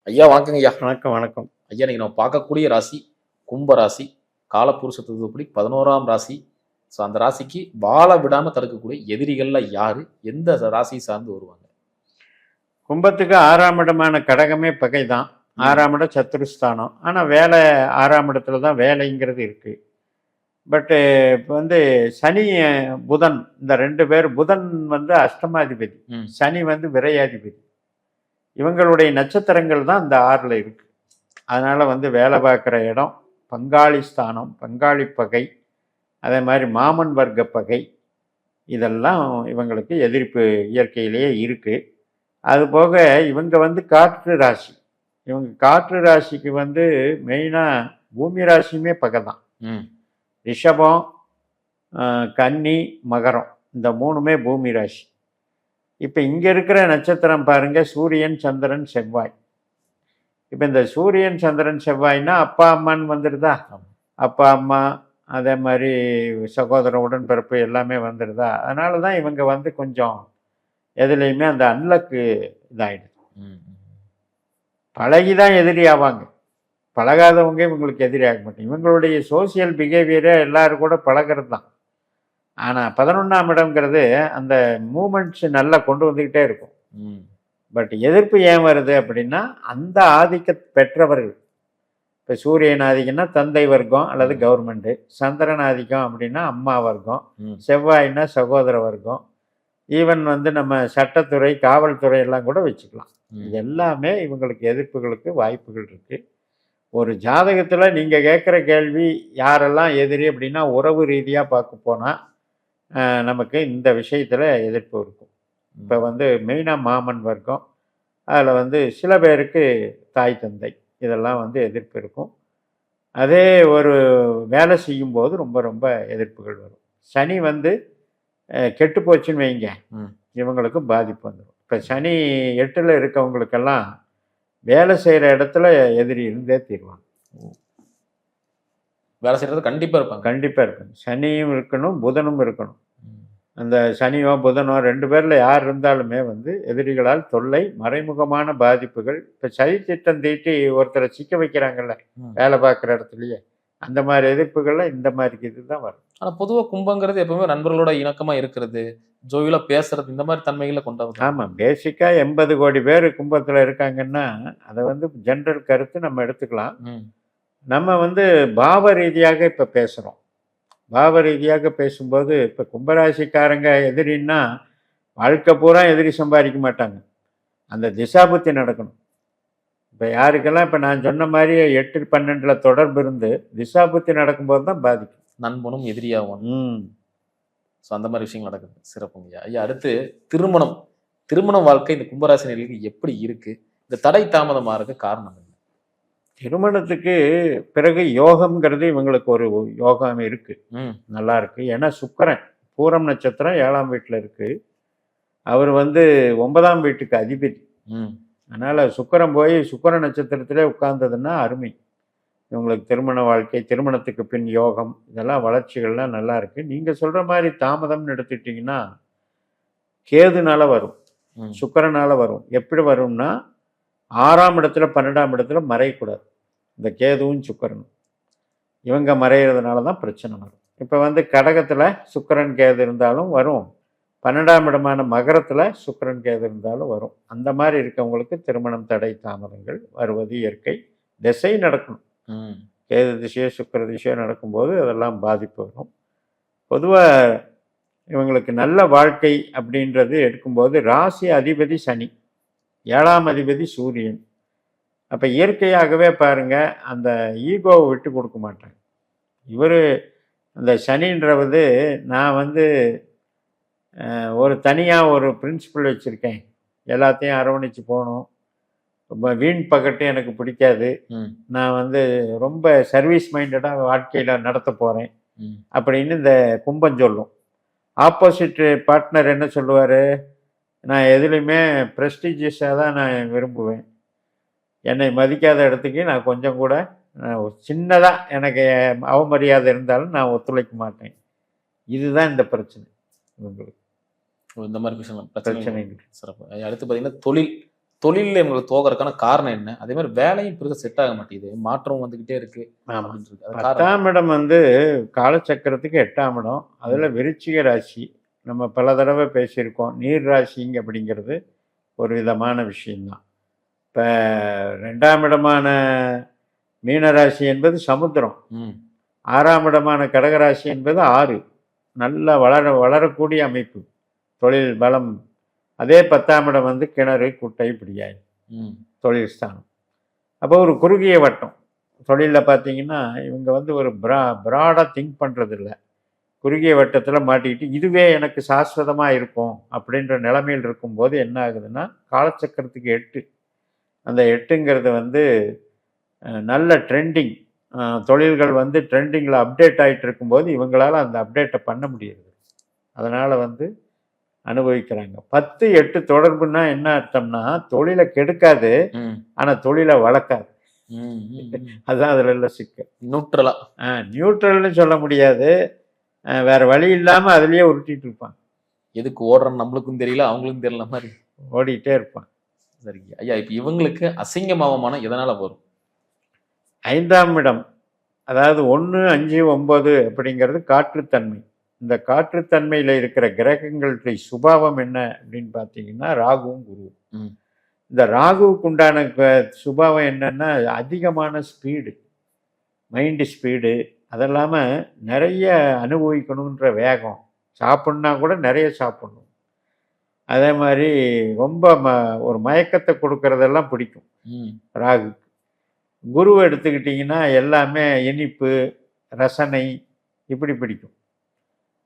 ஐயா வணக்கங்க ஐயா. வணக்கம், வணக்கம். ஐயா இன்னைக்கு நம்ம பார்க்கக்கூடிய ராசி கும்ப ராசி. காலபுருஷ தத்துவப்படி 11ஆம் ராசி. ஸோ அந்த ராசிக்கு வாழ விடாம தடுக்கக்கூடிய எதிரிகள்ல யாரு? எந்த ராசியை சார்ந்து வருவாங்க? கும்பத்துக்கு 6ஆம் இடமான கடகமே பகை தான். 6ஆம் இடம் சத்துருஸ்தானம். ஆனால் வேலை 6ஆம் இடத்துல தான் வேலைங்கிறது இருக்கு. பட்டு இப்போ சனி, புதன் இந்த 2 பேர். புதன் அஷ்டமாதிபதி, சனி விரையாதிபதி. இவங்களுடைய நட்சத்திரங்கள் தான் இந்த 6ல் இருக்கு. அதனால வேலை பார்க்குற இடம் பங்காளி ஸ்தானம், பங்காளி பகை, அதே மாதிரி மாமன் வர்க்க பகை, இதெல்லாம் இவங்களுக்கு எதிர்ப்பு இயற்கையிலேயே இருக்கு. அதுபோக இவங்க காற்று ராசி. இவங்க காற்று ராசிக்கு மெயினாக பூமி ராசியுமே பகை தான். ரிஷபம், கன்னி, மகரம், இந்த 3மே பூமி ராசி. இப்போ இங்கே இருக்கிற நட்சத்திரம் பாருங்க, சூரியன், சந்திரன், செவ்வாய். இப்போ இந்த சூரியன், சந்திரன், செவ்வாய்னா அப்பா அம்மான்னு வந்துடுதா? அப்பா அம்மா, அதே மாதிரி சகோதர உடன்பிறப்பு எல்லாமே வந்துடுதா? அதனால தான் இவங்க கொஞ்சம் எதுலேயுமே அந்த அன்லக்கு இதாகிடுது. பழகி தான் எதிரி ஆவாங்க, பழகாதவங்க இவங்களுக்கு எதிரி ஆக மாட்டாங்க. இவங்களுடைய சோசியல் பிஹேவியரே எல்லாரும் கூட பழகிறது தான். ஆனால் 11ஆம் இடம்ங்கிறது அந்த மூமெண்ட்ஸ் நல்லா கொண்டு வந்துக்கிட்டே இருக்கும். பட் எதிர்ப்பு ஏன் வருது அப்படின்னா, அந்த ஆதிக்க பெற்றவர்கள். இப்போ சூரியன் ஆதிக்கம்னா தந்தை வர்க்கம் அல்லது கவர்மெண்ட்டு, சந்திரன் ஆதிக்கம் அப்படின்னா அம்மா வர்க்கம், செவ்வாய்னா சகோதர வர்க்கம், ஈவன் நம்ம சட்டத்துறை, காவல்துறை எல்லாம் கூட வச்சுக்கலாம். இது எல்லாமே இவங்களுக்கு எதிர்ப்புகளுக்கு வாய்ப்புகள் இருக்குது. ஒரு ஜாதகத்தில் நீங்கள் கேட்குற கேள்வி யாரெல்லாம் எதிரி அப்படின்னா, உறவு ரீதியாக பார்க்க போனால் நமக்கு இந்த விஷயத்தில் எதிர்ப்பு இருக்கும். இப்போ மெயினாக மாமன் வர்க்கம், அதில் சில பேருக்கு தாய் தந்தை, இதெல்லாம் எதிர்ப்பு இருக்கும். அதே ஒரு வேலை செய்யும்போது ரொம்ப ரொம்ப எதிர்ப்புகள் வரும். சனி கெட்டு போச்சுன்னு வைங்க, இவங்களுக்கு பாதிப்பு வந்துடும். இப்போ சனி 8ல் இருக்கவங்களுக்கெல்லாம் வேலை செய்கிற இடத்துல எதிரி இருந்தே தீருவாங்க. வேலை செய்கிறது கண்டிப்பாக இருப்பாங்க. கண்டிப்பாக இருக்கணும். சனியும் இருக்கணும், புதனும் இருக்கணும். அந்த சனியோ புதனோ 2 பேரில் யார் இருந்தாலுமே எதிரிகளால் தொல்லை, மறைமுகமான பாதிப்புகள். இப்போ சதி திட்டம் தீட்டி ஒருத்தரை சிக்க வைக்கிறாங்கல்ல வேலை பார்க்குற இடத்துலையே, அந்த மாதிரி எதிர்ப்புகள்லாம் இந்த மாதிரி இதுதான் வரும். ஆனால் பொதுவாக கும்பங்கிறது எப்பவுமே நண்பர்களோட இணக்கமாக இருக்கிறது, ஜோவிலாக பேசுறது, இந்த மாதிரி தன்மைகளை கொண்டது. ஆமாம், பேசிக்காக 80 கோடி பேர் கும்பத்தில் இருக்காங்கன்னா அதை ஜென்ரல் கருத்து நம்ம எடுத்துக்கலாம். நம்ம பாவ ரீதியாக இப்போ பேசுகிறோம். பாவ ரீதியாக பேசும்போது இப்போ கும்பராசிக்காரங்க எதிரின்னா வாழ்க்கை பூரா எதிரி சம்பாதிக்க மாட்டாங்க. அந்த திசாபுத்தி நடக்கணும். இப்போ யாருக்கெல்லாம் இப்போ நான் சொன்ன மாதிரி 8, 12 தொடர்பு இருந்து திசாபுத்தி நடக்கும்போது தான் பாதிக்கும். நண்பனும் எதிரியாகும். ஸோ அந்த மாதிரி விஷயங்கள் நடக்குது. சிறப்புங்க ஐயா. அடுத்து திருமண வாழ்க்கை இந்த கும்பராசினர்களுக்கு எப்படி இருக்கு? இந்த தடை தாமதமாக இருக்க காரணம் என்ன? திருமணத்துக்கு பிறகு யோகம்ங்கிறது இவங்களுக்கு ஒரு யோகம் இருக்கு, நல்லா இருக்கு. ஏன்னா சுக்கிரன் பூரம் நட்சத்திரம் 7ஆம் வீட்டில் இருக்கு. அவர் 9ஆம் வீட்டுக்கு அதிபதி. அதனால சுக்கிரன் போய் சுக்கிர நட்சத்திரத்திலே உட்கார்ந்ததுன்னா அருமை. இவங்களுக்கு திருமண வாழ்க்கை, திருமணத்துக்கு பின் யோகம், இதெல்லாம் வளர்ச்சிகள்லாம் நல்லா இருக்கு. நீங்க சொல்ற மாதிரி தாமதம்னு எடுத்துக்கிட்டிங்கன்னா கேதுனால வரும், சுக்கிரனால வரும். எப்படி வரும்னா 6ஆம் இடத்துல 12ஆம் இடத்துல மறையக்கூடாது. இந்த கேதுவும் சுக்கிரனும் இவங்க மறைகிறதுனால தான் பிரச்சனை வரும். இப்போ கடகத்தில் சுக்கிரன் கேது இருந்தாலும் வரும், 12ஆம் இடமான மகரத்தில் சுக்கிரன் கேது இருந்தாலும் வரும். அந்த மாதிரி இருக்கவங்களுக்கு திருமணம் தடை தாமதங்கள் வருவது இயற்கை. திசை நடக்கணும். கேது திசையோ சுக்கிர திசையோ நடக்கும்போது அதெல்லாம் பாதிப்பு வரும். பொதுவாக இவங்களுக்கு நல்ல வாழ்க்கை அப்படின்றது எடுக்கும்போது ராசி அதிபதி சனி, 7ஆம் அதிபதி சூரியன். அப்போ இயற்கையாகவே பாருங்க, அந்த ஈகோவை விட்டு கொடுக்க மாட்டாங்க. இவர் அந்த சனின்றது நான் ஒரு தனியாக ஒரு பிரின்சிபல் வச்சுருக்கேன், எல்லாத்தையும் அரவணைச்சு போகணும், வீண் பகட்டு எனக்கு பிடிக்காது, நான் ரொம்ப சர்வீஸ் மைண்டடாக வாழ்க்கையில் நடத்த போகிறேன் அப்படின்னு இந்த கும்பம் சொல்லும். ஆப்போசிட் பார்ட்னர் என்ன சொல்லுவார்? நான் எதுலேயுமே ப்ரெஸ்டீஜியஸாக தான் நான் விரும்புவேன், என்னை மதிக்காத இடத்துக்கு நான் கொஞ்சம் கூட சின்னதாக எனக்கு அவமரியாதை இருந்தாலும் நான் ஒத்துழைக்க மாட்டேன். இதுதான் இந்த பிரச்சனை உங்களுக்கு. இந்த மாதிரி விஷயம் பிரச்சனை. சிறப்பு. அடுத்து பார்த்தீங்கன்னா தொழிலில் இவங்களுக்கு தோகறதுக்கான காரணம் என்ன? அதே மாதிரி வேலையும் பெருசா செட் ஆக மாட்டேங்குது, மாற்றம் வந்துகிட்டே இருக்கு ஆமா. அப்படின்னு இருக்கு. அது காரணம் 10ஆம் இடம் வந்து காலச்சக்கரத்துக்கு 8ஆம் இடம். அதுல விருச்சிக ராசி. நம்ம பல தடவை பேசியிருக்கோம். நீர் ராசிங்க அப்படிங்கிறது ஒரு விதமான விஷயம்தான். இப்ப 2ஆம் இடமான மீனராசி என்பது சமுத்திரம். ம் 6ஆம் இடமான கடகராசி என்பது ஆறு. நல்ல வளரக்கூடிய அமைப்பு. தொழில் பலம். அதே 10ஆம் இடம் வந்து கிணறு, குட்டை, பிடியாய். ம் தொழில் ஸ்தானம். அப்போ ஒரு குறுகிய வட்டம். தொழிலில் பார்த்தீங்கன்னா இவங்க வந்து ஒரு ப்ராடாக திங்க் பண்ணுறதில்ல. குறுகிய வட்டத்தில் மாட்டிக்கிட்டு இதுவே எனக்கு சாஸ்வதமாக இருக்கும் அப்படின்ற நிலைமையில் இருக்கும்போது என்ன ஆகுதுன்னா காலச்சக்கரத்துக்கு 8. அந்த 8ங்கிறது வந்து நல்ல ட்ரெண்டிங். தொழில்கள் வந்து ட்ரெண்டிங்கில் அப்டேட் ஆகிட்டு இருக்கும்போது இவங்களால் அந்த அப்டேட்டை பண்ண முடியுது. அதனால் வந்து அனுபவிக்கிறாங்க. 10, 8 தொடர்புன்னா என்ன அர்த்தம்னா தொழிலை கெடுக்காது, ம் ஆனால் தொழிலை வளர்க்காது. ம் ம் அதுதான் அதில் உள்ள சிக்கல். நியூட்ரலா. நியூட்ரல்னு சொல்ல முடியாது. வேற வழி இல்லாமல் அதுலேயே உருட்டிட்டு இருப்பான். எதுக்கு ஓடுறோன்னு நம்மளுக்கும் தெரியல, அவங்களுக்கும் தெரியல மாதிரி ஓடிட்டே இருப்பான். சரிங்க ஐயா. இப்ப இவங்களுக்கு அசிங்கம் அவமானம் எதனால வரும்? 5ஆம் இடம் அதாவது 1, 5, 9 அப்படிங்கிறது காற்றுத்தன்மை. இந்த காற்றுத்தன்மையில் இருக்கிற கிரகங்களுடைய சுபாவம் என்ன அப்படின்னு பார்த்தீங்கன்னா ராகுவும் குருவும். ம் இந்த ராகுவுக்கு உண்டான சுபாவம் என்னன்னா அதிகமான ஸ்பீடு, மைண்டு ஸ்பீடு. அதெல்லாமல் நிறைய அனுபவிக்கணுன்ற வேகம். சாப்பிட்னா கூட நிறைய சாப்பிடணும். அதே மாதிரி ரொம்ப ஒரு மயக்கத்தை கொடுக்கறதெல்லாம் பிடிக்கும் ம் ராகு. குருவை எடுத்துக்கிட்டிங்கன்னா எல்லாமே இனிப்பு, ரசனை இப்படி பிடிக்கும்.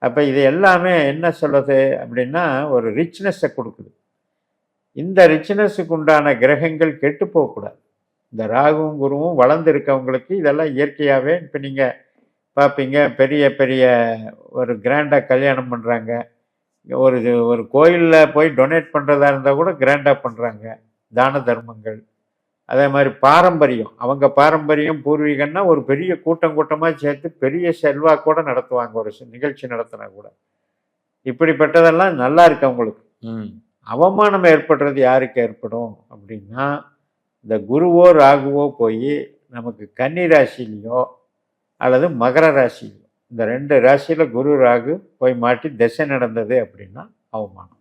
அப்போ இது எல்லாமே என்ன சொல்லுது அப்படின்னா ஒரு ரிச்னஸை கொடுக்குது. இந்த ரிச்னஸுக்கு உண்டான கிரகங்கள் கெட்டு போகக்கூடாது. இந்த ராகுவும் குருவும் வளர்ந்து இருக்கவங்களுக்கு இதெல்லாம் இயற்கையாகவே இப்போ நீங்கள் பார்ப்பீங்க. பெரிய பெரிய ஒரு கிராண்டாக கல்யாணம் பண்ணுறாங்க. ஒரு ஒரு கோயிலில் போய் டொனேட் பண்ணுறதா இருந்தால் கூட கிராண்டாக பண்ணுறாங்க. தான தர்மங்கள். அதே மாதிரி பாரம்பரியம். அவங்க பாரம்பரியம் பூர்வீகம்னா ஒரு பெரிய கூட்டமாக சேர்த்து பெரிய செல்வாக்கூட நடத்துவாங்க. ஒரு நிகழ்ச்சி நடத்தினா கூட. இப்படிப்பட்டதெல்லாம் நல்லா இருக்கு அவங்களுக்கு. ம் அவமானம் ஏற்படுறது யாருக்கு ஏற்படும் அப்படின்னா இந்த குருவோ ராகுவோ போய் நமக்கு கன்னி ராசிலையோ அல்லது மகர ராசிலையோ இந்த 2 ராசியில் குரு ராகு போய் மாட்டி திசை நடந்தது அப்படின்னா அவமானம்.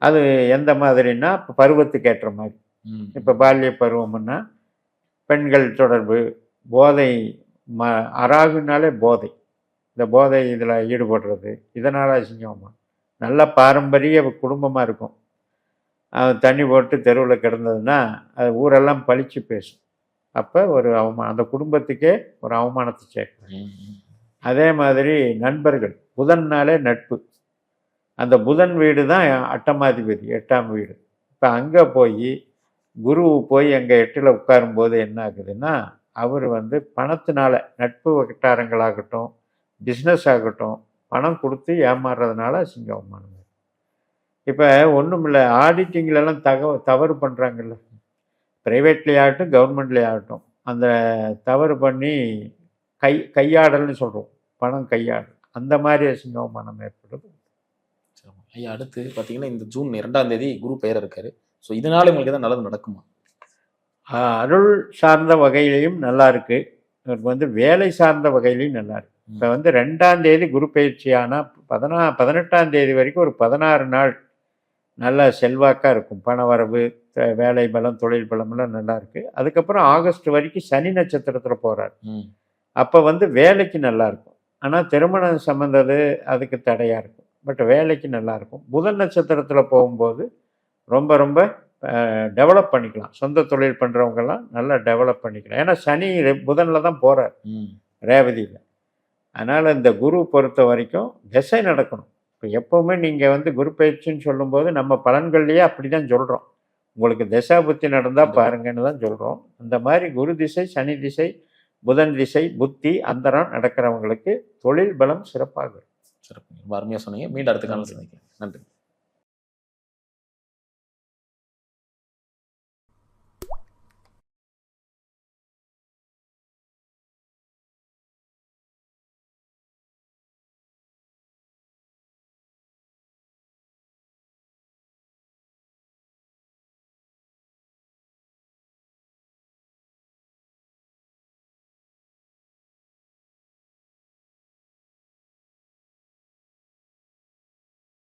அது எந்த மாதிரின்னா இப்போ பருவத்துக்கு ஏற்ற மாதிரி. ம் இப்போ பால்ய பருவம்னா பெண்கள் தொடர்பு, போதை, ராகுனாலே போதை. இந்த போதை இதில் ஈடுபடுறது இதனால் அசிங்கமாக. நல்ல பாரம்பரிய குடும்பமாக இருக்கும். தண்ணி போட்டு தெருவில் கிடந்ததுன்னா அது ஊரெல்லாம் பழித்து பேசும். அப்போ ஒரு அவமானம், அந்த குடும்பத்துக்கே ஒரு அவமானத்தை சேர்க்கும். ம் ம் அதே மாதிரி நண்பர்கள். புதன்னாலே நட்பு. அந்த புதன் வீடு தான் அட்டமாதிபதி, 8ஆம் வீடு. இப்போ அங்கே போய் குரு போய் எங்கள் 8ல் உட்காரும்போது என்ன ஆகுதுன்னா அவர் வந்து பணத்தினால நட்பு வட்டாரங்களாகட்டும், பிஸ்னஸ் ஆகட்டும், பணம் கொடுத்து ஏமாறுறதுனால அசிங்க அவமானம். இப்போ ஒன்றும் இல்லை, ஆடிட்டிங்லலாம் தவறு பண்ணுறாங்கல்ல, ப்ரைவேட்லேயே ஆகட்டும் கவர்மெண்ட்லேயே ஆகட்டும், அந்த தவறு பண்ணி கையாடல்னு சொல்கிறோம், பணம் கையாடல், அந்த மாதிரி அசிங்க அவமானம் ஏற்படுது. ஐயா அடுத்து பார்த்தீங்கன்னா இந்த ஜூன் 2ஆம் தேதி குரு பெயர் இருக்காரு. ஸோ இதனால உங்களுக்கு எதாவது நல்லது நடக்குமா? அருள் சார்ந்த வகையிலையும் நல்லா இருக்கு. இவருக்கு வந்து வேலை சார்ந்த வகையிலையும் நல்லா இருக்கு. இப்போ வந்து 2ஆம் தேதி குரு பயிற்சி ஆனால் 18ஆம் தேதி வரைக்கும் ஒரு 16 நாள் நல்ல செல்வாக்காக இருக்கும். பண வரவு, வேலை பலம், தொழில் பலம்லாம் நல்லா இருக்கு. அதுக்கப்புறம் ஆகஸ்ட் வரைக்கும் சனி நட்சத்திரத்தில் போகிறார். அப்போ வந்து வேலைக்கு நல்லா இருக்கும். ஆனால் திருமணம் சம்மந்தது அதுக்கு தடையாக இருக்கும். பட் வேலைக்கு நல்லாயிருக்கும். புதன் நட்சத்திரத்தில் போகும்போது ரொம்ப ரொம்ப டெவலப் பண்ணிக்கலாம். சொந்த தொழில் பண்ணுறவங்கெல்லாம் நல்லா டெவலப் பண்ணிக்கலாம். ஏன்னா சனி புதனில் தான் போகிறார், ரேவதியில். அதனால் இந்த குரு பொறுத்த வரைக்கும் திசை நடக்கணும். இப்போ எப்போவுமே நீங்கள் வந்து குரு பயிற்சின்னு சொல்லும்போது நம்ம பலன்கள்லேயே அப்படி தான் சொல்கிறோம். உங்களுக்கு திசா புத்தி நடந்தால் பாருங்கன்னு தான் சொல்கிறோம். அந்த மாதிரி குரு திசை, சனி திசை, புதன் திசை, புத்தி அந்தரம் நடக்கிறவங்களுக்கு தொழில் பலம் சிறப்பாக இருக்கும். சிறப்பு. ரொம்ப அருமையாக சொன்னீங்க. மீண்டும் அடுத்த காலம் சந்திக்கலாம். நன்றி.